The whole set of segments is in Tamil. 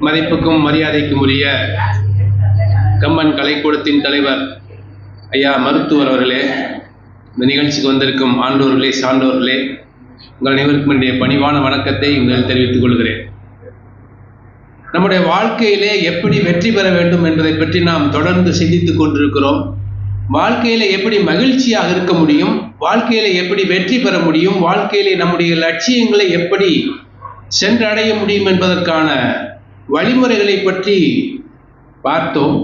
மதிப்புக்கும் மரியாதைக்கும் உரிய கம்பன் கலைக்கூடத்தின் தலைவர் ஐயா மருத்துவர் அவர்களே, இந்த நிகழ்ச்சிக்கு வந்திருக்கும் ஆண்டோர்களே, சான்றோர்களே, உங்கள் அனைவருக்கும் என்னுடைய பணிவான வணக்கத்தை உங்களில் தெரிவித்துக் கொள்கிறேன். நம்முடைய வாழ்க்கையிலே எப்படி வெற்றி பெற வேண்டும் என்பதை பற்றி நாம் தொடர்ந்து சிந்தித்துக் கொண்டிருக்கிறோம். வாழ்க்கையில எப்படி மகிழ்ச்சியாக இருக்க முடியும், வாழ்க்கையில எப்படி வெற்றி பெற முடியும், வாழ்க்கையிலே நம்முடைய லட்சியங்களை எப்படி சென்றடைய முடியும் என்பதற்கான வழிமுறைகளை பற்றி பார்த்தோம்.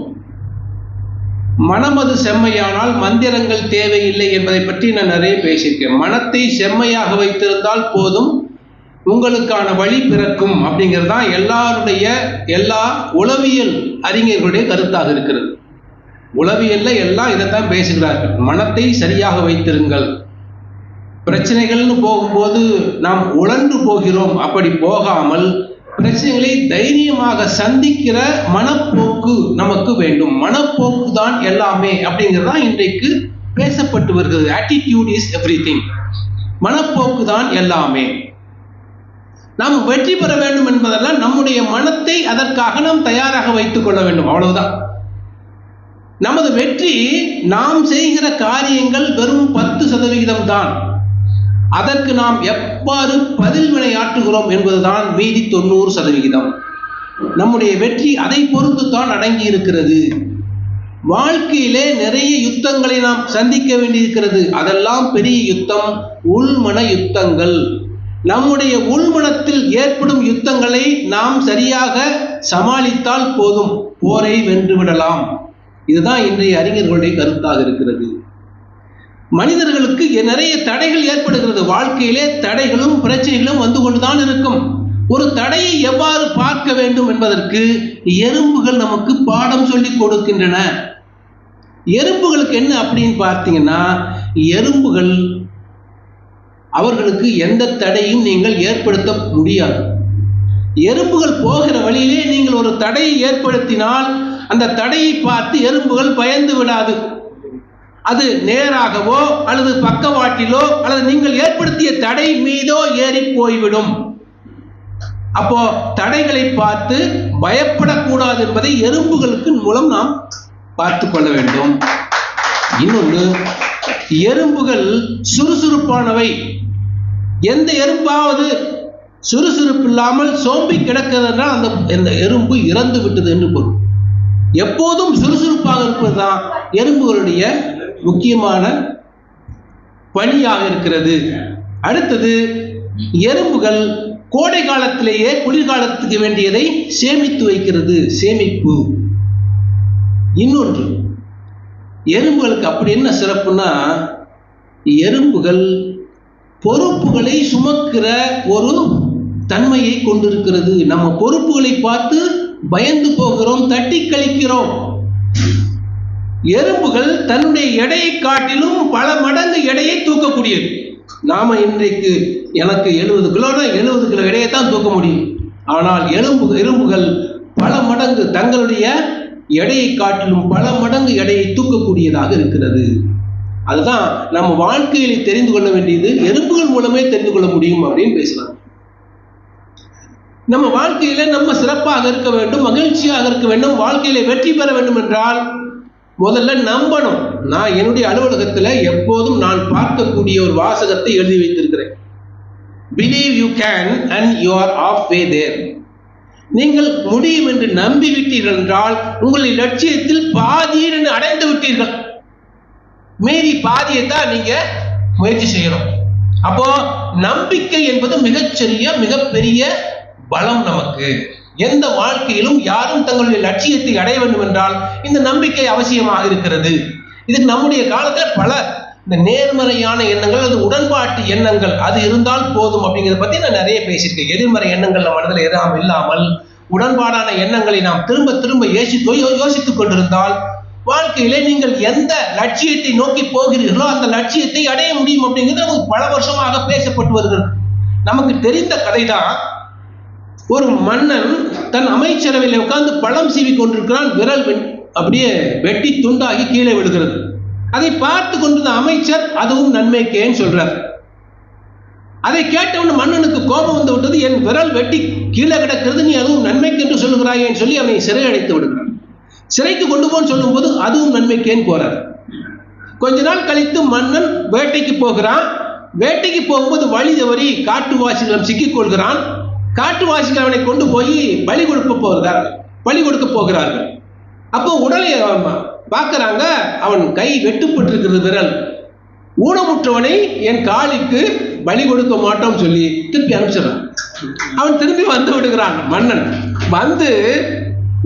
மனமது செம்மையானால் மந்திரங்கள் தேவையில்லை என்பதை பற்றி நான் நிறைய பேசியிருக்கேன். மனத்தை செம்மையாக வைத்திருந்தால் போதும், உங்களுக்கான வழி பிறக்கும் அப்படிங்கிறது தான் எல்லா உளவியல் அறிஞர்களுடைய கருத்தாக இருக்கிறது. உளவியல்ல எல்லாம் இதைத்தான் பேசுகிறார்கள். மனத்தை சரியாக வைத்திருங்கள். பிரச்சனைகள்னு போகும்போது நாம் உழன்று போகிறோம். அப்படி போகாமல் பிரச்சனைகளை தைரியமாக சந்திக்கிற மனப்போக்கு நமக்கு வேண்டும். மனப்போக்கு தான் எல்லாமே அப்படிங்கிறதா இன்றைக்கு பேசப்பட்டு வருகிறது. Attitude is everything. மனப்போக்கு தான் எல்லாமே. நாம் வெற்றி பெற வேண்டும் என்பதெல்லாம் நம்முடைய மனத்தை அதற்காக நாம் தயாராக வைத்துக் கொள்ள வேண்டும். அவ்வளவுதான். நமது வெற்றி நாம் செய்கிற காரியங்கள் வெறும் 10% தான். அதற்கு நாம் எவ்வாறு பதில் வினையாற்றுகிறோம் என்பதுதான் மீதி 90%. நம்முடைய வெற்றி அதை பொறுத்து தான் அடங்கி இருக்கிறது. வாழ்க்கையிலே நிறைய யுத்தங்களை நாம் சந்திக்க வேண்டியிருக்கிறது. அதெல்லாம் பெரிய யுத்தம், உள்மன யுத்தங்கள். நம்முடைய உள்மனத்தில் ஏற்படும் யுத்தங்களை நாம் சரியாக சமாளித்தால் போதும், போரை வென்றுவிடலாம். இதுதான் இன்றைய அறிஞர்களுடைய கருத்தாக இருக்கிறது. மனிதர்களுக்கு நிறைய தடைகள் ஏற்படுகிறது. வாழ்க்கையிலே தடைகளும் பிரச்சனைகளும் வந்து கொண்டுதான் இருக்கும். ஒரு தடையை எவ்வாறு பார்க்க வேண்டும் என்பதற்கு எறும்புகள் நமக்கு பாடம் சொல்லி கொடுக்கின்றன. எறும்புகளுக்கு என்ன அப்படின்னு பார்த்தீங்கன்னா, எறும்புகள் அவர்களுக்கு எந்த தடையும் நீங்கள் ஏற்படுத்த முடியாது. எறும்புகள் போகிற வழியிலே நீங்கள் ஒரு தடையை ஏற்படுத்தினால் அந்த தடையை பார்த்து எறும்புகள் பயந்து விடாது. அது நேராகவோ அல்லது பக்கவாட்டிலோ அல்லது நீங்கள் ஏற்படுத்திய தடை மீதோ ஏறி போய்விடும். அப்போ தடைகளை பார்த்து பயப்படக்கூடாது என்பதை எறும்புகளுக்கு மூலம் நாம் பார்த்து கொள்ள வேண்டும். இன்னொன்று, எறும்புகள் சுறுசுறுப்பானவை. எந்த எறும்பாவது சுறுசுறுப்பு இல்லாமல் சோம்பி கிடக்கிறதுனால் அந்த எறும்பு இறந்து விட்டது என்று பொருள். எப்போதும் சுறுசுறுப்பாக இருப்பதுதான் எறும்புகளுடைய முக்கியமான பணியாக இருக்கிறது. அடுத்தது, எறும்புகள் கோடை காலத்திலேயே குளிர்காலத்துக்கு வேண்டியதை சேமித்து வைக்கிறது. சேமிப்பு. இன்னொன்று, எறும்புகளுக்கு அப்படி என்ன சிறப்புன்னா, எறும்புகள் பொறுப்புகளை சுமக்கிற ஒரு தன்மையை கொண்டிருக்கிறது. நம்ம பொறுப்புகளை பார்த்து பயந்து போகிறோம், தட்டி கழிக்கிறோம். எறும்புகள் தன்னுடைய எடையை காட்டிலும் பல மடங்கு எடையை தூக்கக்கூடியது. நாம இன்றைக்கு எனக்கு 70 கிலோனா 70 கிலோ எடையை தான் தூக்க முடியும். ஆனால் எறும்புகள் பல மடங்கு தங்களுடைய எடையை காட்டிலும் பல மடங்கு எடையை தூக்கக்கூடியதாக இருக்கிறது. அதுதான் நம்ம வாழ்க்கையில தெரிந்து கொள்ள வேண்டியது. எறும்புகள் மூலமே தெரிந்து கொள்ள முடியும் அப்படின்னு பேசலாம். நம்ம வாழ்க்கையில நம்ம சிறப்பாக இருக்க வேண்டும், மகிழ்ச்சியாக இருக்க வேண்டும், வாழ்க்கையில வெற்றி பெற வேண்டும் என்றால் முதல்ல நம்பணும். நான் என்னுடைய அலுவலகத்தில் எப்போதும் நான் பார்க்கக்கூடிய ஒரு வாசகத்தை எழுதி வைத்திருக்கிறேன். Believe you can and you are halfway there. நீங்கள் முடியும் என்று நம்பிவிட்டீர்கள் என்றால் உங்களுடைய லட்சியத்தில் பாதியை அடைந்து விட்டீர்கள். மீறி பாதியை தான் நீங்க முயற்சி செய்யணும். அப்போ நம்பிக்கை என்பது மிகப்பெரிய பலம் நமக்கு. எந்த வாழ்க்கையிலும் யாரும் தங்களுடைய லட்சியத்தை அடைய வேண்டும் என்றால் இந்த நம்பிக்கை அவசியமாக இருக்கிறது. இதுக்கு நம்முடைய காலத்தில் பல இந்த நேர்மறையான எண்ணங்கள், அது உடன்பாட்டு எண்ணங்கள், அது இருந்தால் போதும் அப்படிங்கிறத பத்தி நான் நிறைய பேசியிருக்கேன். எதிர்மறை எண்ணங்கள் நம்ம மனதில் இல்லாமல் உடன்பாடான எண்ணங்களை நாம் திரும்ப யோசித்துக் கொண்டிருந்தால் வாழ்க்கையிலே நீங்கள் எந்த லட்சியத்தை நோக்கி போகிறீர்களோ அந்த லட்சியத்தை அடைய முடியும் அப்படிங்கிறது நமக்கு பல வருஷமாக பேசப்பட்டு வருகிறது. நமக்கு தெரிந்த கதை தான். ஒரு மன்னன் தன் அமைச்சரவையில் உட்கார்ந்து பழம் சீவி கொண்டிருக்கிறான். விரல் அப்படியே வெட்டி துண்டாகி கீழே விழுகிறது. அதை பார்த்து கொண்டிருந்த அமைச்சர் அதுவும் நன்மைக்கேன்னு சொல்றார். அதை கேட்டவன் மன்னனுக்கு கோபம் வந்து விட்டது. என் விரல் வெட்டி கீழே கிடக்கிறது, நீ அதுவும் நன்மைக்கு என்று சொல்லுகிறாயேன்னு சொல்லி அவனை சிறை அடைத்து விடுகிறான். சிறைக்கு கொண்டு போன்னு சொல்லும் போது அதுவும் நன்மைக்கேன்னு போறார். கொஞ்ச நாள் கழித்து மன்னன் வேட்டைக்கு போகிறான். வேட்டைக்கு போகும்போது வழி தவறி காட்டுவாசிகளிடம் சிக்கிக் கொள்கிறான். காட்டுவாசிகள் அவனை கொண்டு போய் பலி கொடுக்க போகிறார்கள். அப்போ உடலை பார்க்கிறாங்க, அவன் கை வெட்டுப்பட்டிருக்கிறது விரல். ஊனமுற்றவனை என் காலிக்கு பலி கொடுக்க மாட்டோம் சொல்லி திருப்பி அனுப்பிச்சிடறான். அவன் திரும்பி வந்து விடுகிறான். மன்னன் வந்து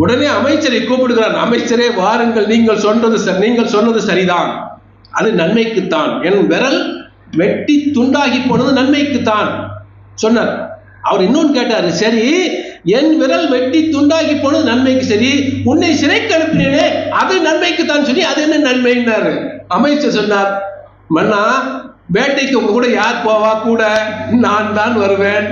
உடனே அமைச்சரை கூப்பிடுகிறான். அமைச்சரே வாருங்கள், நீங்கள் சொன்னது சரிதான், அது நன்மைக்குத்தான். என் விரல் வெட்டி துண்டாகி போனது நன்மைக்குத்தான் சொன்னார். அவர் இன்னொன்று கேட்டாரு, சரி என் விரல் வெட்டி துண்டாகி போனது நன்மைக்கு சரி, உன்னை சிறைக்கு அனுப்பினேனே அது நன்மைக்கு தான் சொல்லி அது என்ன நன்மைன்னாரு. அமைச்சர் சொன்னார், மன்னா வேட்டைக்கு உங்க கூட யார் போவா? கூட நான் தான் வருவேன்.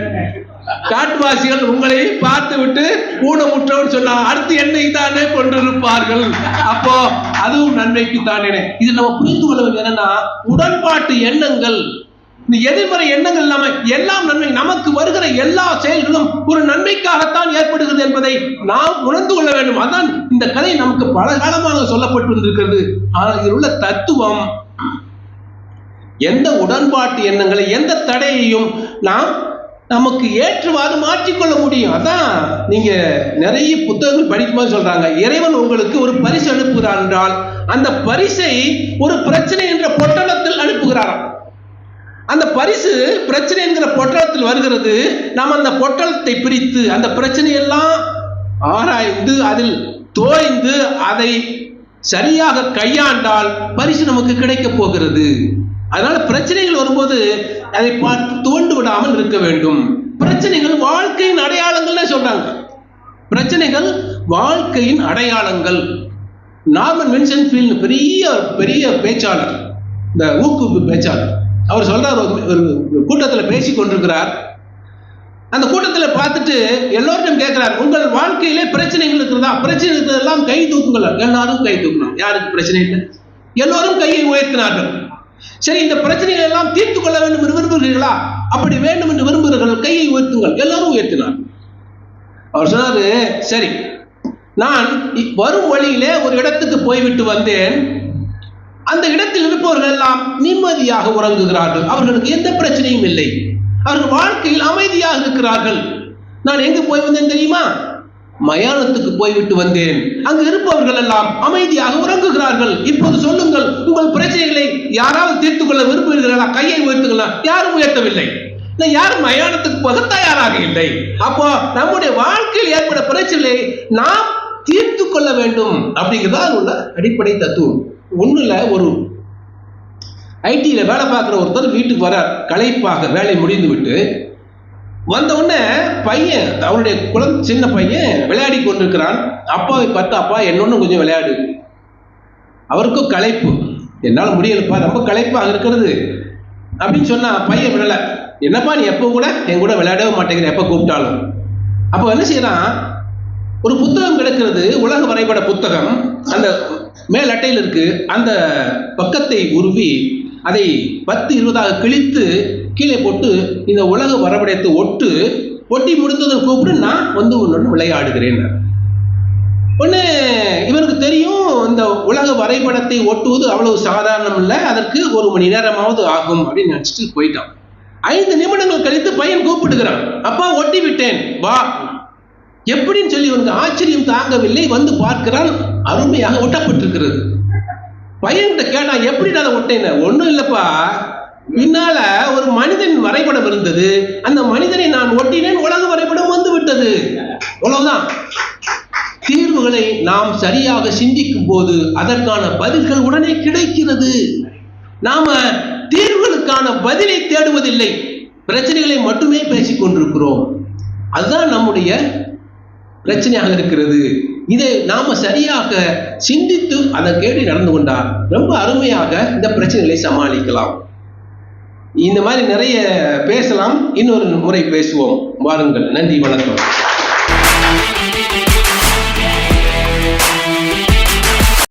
காட்டுவாசிகள் உங்களை பார்த்து விட்டு ஊனமுற்றவன் சொன்னா அடுத்து என்னை தானே கொண்டிருப்பார்கள். அப்போ அதுவும் நன்மைக்கு தானே. இது நம்ம புரிந்து கொள்ள வேண்டியது என்னன்னா, உடன்பாட்டு எண்ணங்கள், இந்த எதிர்மறை எண்ணங்கள் இல்லாம எல்லாம் நன்மை, நமக்கு வருகிற எல்லா செயல்களும் ஒரு நன்மைக்காகத்தான் ஏற்படுகிறது என்பதை நாம் உணர்ந்து கொள்ள வேண்டும். அதான் இந்த கதை நமக்கு பல காலமாக சொல்லப்பட்டு இருக்கிறது. ஆனால் இதில் உள்ள தத்துவம், எந்த உடன்பாட்டு எண்ணங்களை எந்த தடையையும் நாம் நமக்கு ஏற்றவாறு மாற்றிக்கொள்ள முடியும். அதான் நீங்க நிறைய புத்தகங்கள் படிக்கும்போது சொல்றாங்க, இறைவன் உங்களுக்கு ஒரு பரிசு அனுப்புகிறார் என்றால் அந்த பரிசை ஒரு பிரச்சனை என்ற பொட்டலத்தில் அனுப்புகிறாராம். அந்த பரிசு பிரச்சனை என்கிற பொட்டலத்தில் வருகிறது. நாம் அந்த பொட்டலத்தை பிரித்து அந்த பிரச்சனையெல்லாம் ஆராய்ந்து அதில் தோய்ந்து அதை சரியாக கையாண்டால் பரிசு நமக்கு கிடைக்க போகிறது. அதனால பிரச்சனைகள் வரும்போது அதை பார்த்து துவண்டு விடாமல் இருக்க வேண்டும். பிரச்சனைகள் வாழ்க்கையின் அடையாளங்கள் சொல்றாங்க. பிரச்சனைகள் வாழ்க்கையின் அடையாளங்கள். நார்மன் வின்சென்ட் பெரிய பேச்சாளர், இந்த ஊக்குவிப்பு பேச்சாளர், அவர் சொல்றார், ஒரு கூட்டத்தில் பேசி கொண்டிருக்கிறார். அந்த கூட்டத்தில் பார்த்துட்டு எல்லோரும் கேட்கிறார், உங்கள் வாழ்க்கையிலே பிரச்சனைகள் இருக்கிறதா? பிரச்சனை இருக்கிறதெல்லாம் கை தூக்குங்கள். எல்லாரும் கை தூக்கணும். யாருக்கு பிரச்சனை இல்லை? எல்லோரும் கையை உயர்த்தினார்கள். சரி, இந்த பிரச்சனைகள் எல்லாம் தீர்த்து கொள்ள வேண்டும் என்று விரும்புகிறீர்களா? அப்படி வேண்டும் என்று விரும்புகிறீர்கள், கையை உயர்த்துங்கள். எல்லாரும் உயர்த்தினார். அவர் சொன்னாரு, சரி, நான் வரும் வழியிலே ஒரு இடத்துக்கு போய்விட்டு வந்தேன். அந்த இடத்தில் இருப்பவர்கள் எல்லாம் நிம்மதியாக உறங்குகிறார்கள். அவர்களுக்கு எந்த பிரச்சனையும் இல்லை. அவர்கள் வாழ்க்கையில் அமைதியாக இருக்கிறார்கள். நான் எங்கு போய் வந்தேன் தெரியுமா? மயானத்துக்கு போய்விட்டு வந்தேன். அங்கு இருப்பவர்கள் எல்லாம் அமைதியாக உறங்குகிறார்கள். இப்போது சொல்லுங்கள், உங்கள் பிரச்சனைகளை யாராவது தீர்த்துக் கொள்ள விரும்புகிறீர்களா? கையை உயர்த்துங்களா? யாரும் உயர்த்தவில்லை. யாரும் மயானத்துக்கு போக தயாராக இல்லை. அப்போ நம்முடைய வாழ்க்கையில் ஏற்பட பிரச்சனைகளை நாம் தீர்த்து கொள்ள வேண்டும் அப்படிங்கிறதா உள்ள அடிப்படை தத்துவம். ஒண்ணுல ஒரு ஐடியில வேலை பார்க்கிற ஒருத்தர் வீட்டுக்கு வரார். களைப்பாக வேலை முடிந்து விட்டு வந்த உடனே பையன், அவருடைய சின்ன பையன் விளையாடி கொண்டிருக்கிறான். அப்பாவை பார்த்து, அப்பா என்னொன்னு கொஞ்சம் விளையாடு. அவருக்கும் களைப்பு, என்னால் முடியலப்பா, ரொம்ப களைப்பாக இருக்கிறது அப்படின்னு சொன்னா பையன் விடல. என்னப்பா நீ எப்போ கூட என் கூட விளையாடவே மாட்டேங்கிற, எப்போ கூப்பிட்டாலும். அப்போ என்ன செய்யறான், ஒரு புத்தகம் கிடக்கிறது, உலக வரைபட புத்தகம், அந்த மேல் அட்டையில் இருக்கு. அந்த பக்கத்தை உருவி அதை 10-20 கிழித்து கீழே போட்டு இந்த உலக வரைபடத்தை ஒட்டி முடிந்ததை கூப்பிட்டு நான் வந்து உன்னோட விளையாடுகிறேன். ஒன்று இவருக்கு தெரியும், இந்த உலக வரைபடத்தை ஒட்டுவது அவ்வளவு சாதாரணம் இல்லை, அதற்கு 1 மணி நேரமாவது ஆகும் அப்படின்னு நினைச்சிட்டு போயிட்டான். 5 நிமிடங்கள் கழித்து பையன் கூப்பிடுகிறான், அப்பா ஒட்டி விட்டேன் வா. எப்படின்னு சொல்லி இவனுக்கு ஆச்சரியம் தாங்கவில்லை. வந்து பார்க்கிறான், அருமையாக ஒட்டப்பட்டிருக்கிறது. பையன்கிட்ட கேட்டான், எப்படி அதை ஒட்டேன்னு? ஒன்றும் இல்லைப்பா, பின்னால ஒரு மனிதன் வரைபடம் இருந்தது, அந்த மனிதனை நான் ஒட்டினேன், உலக வரைபடம் வந்து விட்டது. அவ்வளவுதான். தீர்வுகளை நாம் சரியாக சிந்திக்கும் போது அதற்கான பதில்கள் உடனே கிடைக்கிறது. நாம தீர்வுகளுக்கான பதிலை தேடுவதில்லை, பிரச்சனைகளை மட்டுமே பேசிக் கொண்டிருக்கிறோம். அதுதான் நம்முடைய பிரச்சனையாக இருக்கிறது. இதை நாம சரியாக சிந்தித்து அதை கேட்டு நடந்து கொண்டால் ரொம்ப அருமையாக இந்த பிரச்சனைகளை சமாளிக்கலாம். இந்த மாதிரி நிறைய பேசலாம். இன்னொரு முறை பேசுவோம். வாருங்கள். நன்றி, வணக்கம்.